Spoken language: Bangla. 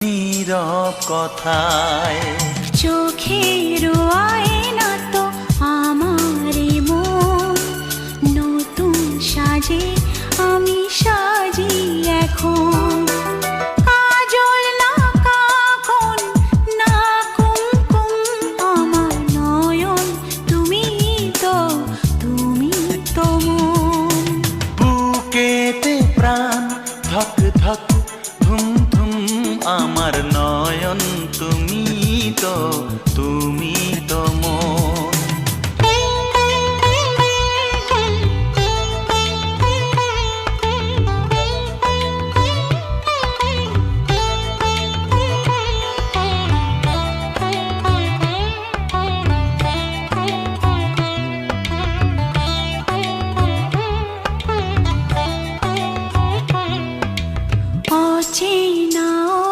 নীরব কথায় চোখের আয়না তো আমারই মন, নতুন সাজে আমি সাজি এখন। কাজল না কাকন না কুমকুম, আমার নয়ন তুমি তো মন। বুকেতে প্রাণ ধক ধক ধুম ধুম, আমার নয়ন তুমি তো